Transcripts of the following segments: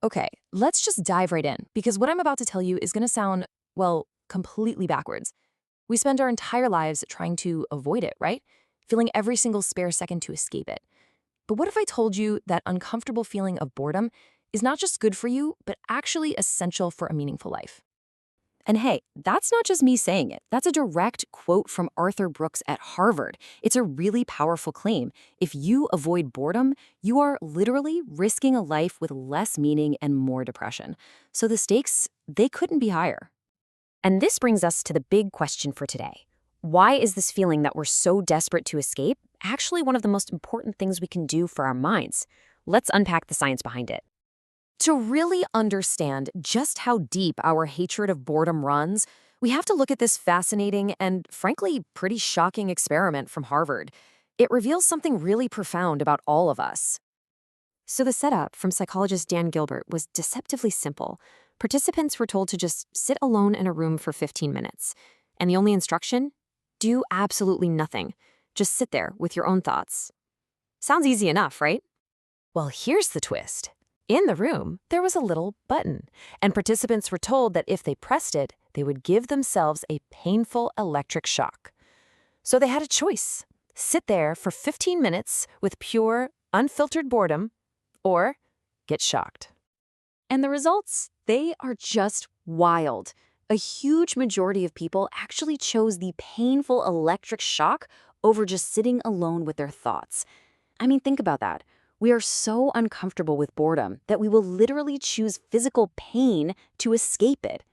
Okay, let's just dive right in, because what I'm about to tell you is going to sound, well, completely backwards. We spend our entire lives trying to avoid it, right? Filling every single spare second to escape it. But what if I told you that uncomfortable feeling of boredom is not just good for you, but actually essential for a meaningful life? And hey, that's not just me saying it. That's a direct quote from Arthur Brooks at Harvard. It's a really powerful claim. If you avoid boredom, you are literally risking a life with less meaning and more depression. So the stakes, they couldn't be higher. And this brings us to the big question for today. Why is this feeling that we're so desperate to escape actually one of the most important things we can do for our minds? Let's unpack the science behind it. To really understand just how deep our hatred of boredom runs, we have to look at this fascinating and, frankly, pretty shocking experiment from Harvard. It reveals something really profound about all of us. So, the setup from psychologist Dan Gilbert was deceptively simple. Participants were told to just sit alone in a room for 15 minutes. And the only instruction? Do absolutely nothing. Just sit there with your own thoughts. Sounds easy enough, right? Well, here's the twist. In the room, there was a little button, and participants were told that if they pressed it, they would give themselves a painful electric shock. So they had a choice: sit there for 15 minutes with pure, unfiltered boredom, or get shocked. And the results, they are just wild. A huge majority of people actually chose the painful electric shock over just sitting alone with their thoughts. I mean, think about that. We are so uncomfortable with boredom that we will literally choose physical pain to escape it.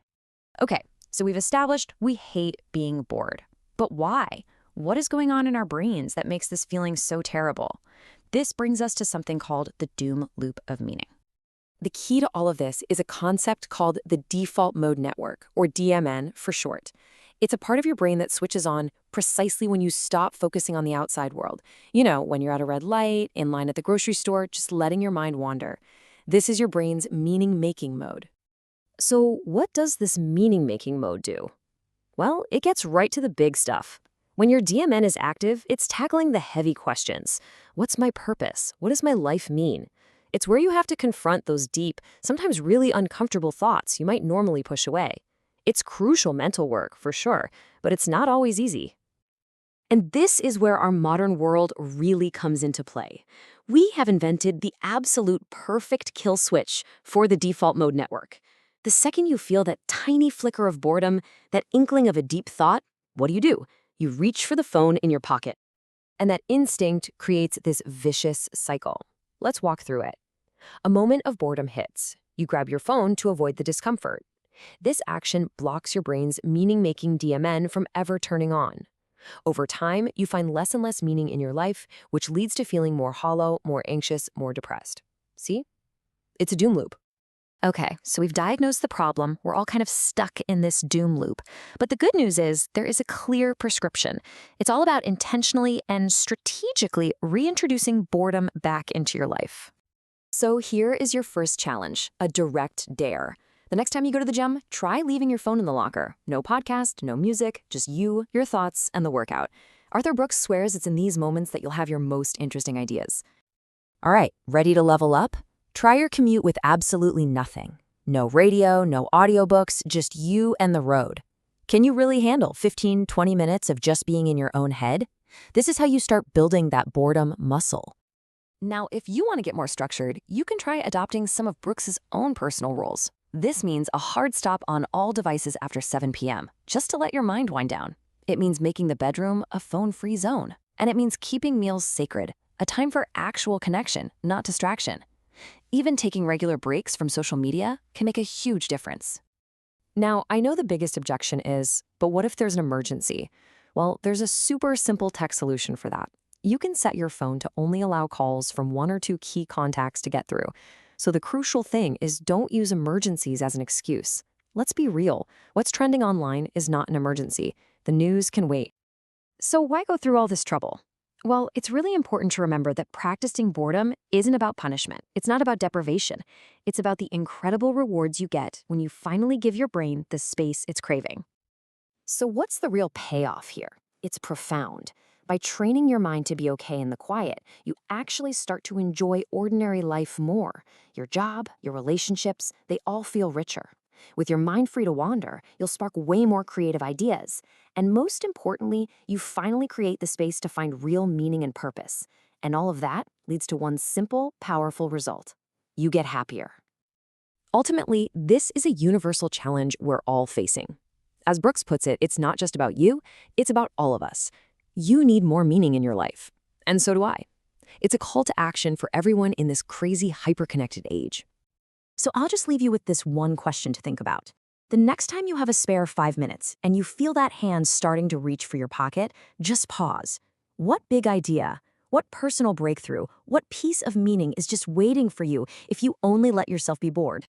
Okay, so we've established we hate being bored. But why? What is going on in our brains that makes this feeling so terrible? This brings us to something called the doom loop of meaning. The key to all of this is a concept called the default mode network, or DMN for short. It's a part of your brain that switches on precisely when you stop focusing on the outside world. You know, when you're at a red light, in line at the grocery store, just letting your mind wander. This is your brain's meaning-making mode. So what does this meaning-making mode do? Well, it gets right to the big stuff. When your DMN is active, it's tackling the heavy questions. What's my purpose? What does my life mean? It's where you have to confront those deep, sometimes really uncomfortable thoughts you might normally push away. It's crucial mental work, for sure, but it's not always easy. And this is where our modern world really comes into play. We have invented the absolute perfect kill switch for the default mode network. The second you feel that tiny flicker of boredom, that inkling of a deep thought, what do? You reach for the phone in your pocket. And that instinct creates this vicious cycle. Let's walk through it. A moment of boredom hits. You grab your phone to avoid the discomfort. This action blocks your brain's meaning-making DMN from ever turning on. Over time, you find less and less meaning in your life, which leads to feeling more hollow, more anxious, more depressed. See? It's a doom loop. Okay, so we've diagnosed the problem. We're all kind of stuck in this doom loop. But the good news is there is a clear prescription. It's all about intentionally and strategically reintroducing boredom back into your life. So here is your first challenge, a direct dare. The next time you go to the gym, try leaving your phone in the locker. No podcast, no music, just you, your thoughts, and the workout. Arthur Brooks swears it's in these moments that you'll have your most interesting ideas. All right, ready to level up? Try your commute with absolutely nothing. No radio, no audiobooks, just you and the road. Can you really handle 15, 20 minutes of just being in your own head? This is how you start building that boredom muscle. Now, if you want to get more structured, you can try adopting some of Brooks's own personal rules. This means a hard stop on all devices after 7 p.m., just to let your mind wind down. It means making the bedroom a phone-free zone. And it means keeping meals sacred, a time for actual connection, not distraction. Even taking regular breaks from social media can make a huge difference. Now, I know the biggest objection is, but what if there's an emergency? Well, there's a super simple tech solution for that. You can set your phone to only allow calls from 1 or 2 key contacts to get through. So the crucial thing is, don't use emergencies as an excuse. Let's be real. What's trending online is not an emergency. The news can wait. So why go through all this trouble? Well, it's really important to remember that practicing boredom isn't about punishment. It's not about deprivation. It's about the incredible rewards you get when you finally give your brain the space it's craving. So what's the real payoff here? It's profound. By training your mind to be okay in the quiet, you actually start to enjoy ordinary life more. Your job, your relationships, they all feel richer. With your mind free to wander, you'll spark way more creative ideas. And most importantly, you finally create the space to find real meaning and purpose. And all of that leads to one simple, powerful result. You get happier. Ultimately, this is a universal challenge we're all facing. As Brooks puts it, it's not just about you, it's about all of us. You need more meaning in your life. And so do I. It's a call to action for everyone in this crazy, hyper-connected age. So I'll just leave you with this one question to think about. The next time you have a spare 5 minutes and you feel that hand starting to reach for your pocket, just pause. What big idea, what personal breakthrough, what piece of meaning is just waiting for you if you only let yourself be bored?